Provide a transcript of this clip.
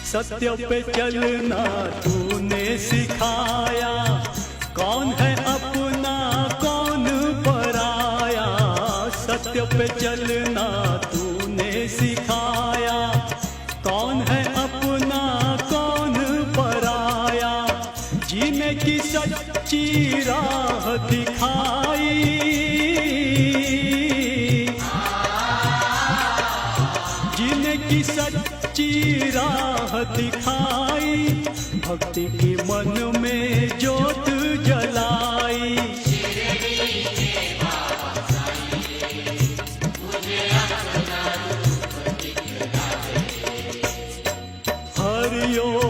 सत्य पे चलना तूने सिखाया, कौन है अपना कौन पराया। सत्य पे चलना तूने सिखाया, कौन है अपना कौन पराया। जीने की सच्ची राह दिखाई, जीने की सच्ची राह दिखाई। भक्ति की मन में ज्योत जलाई। हरिओम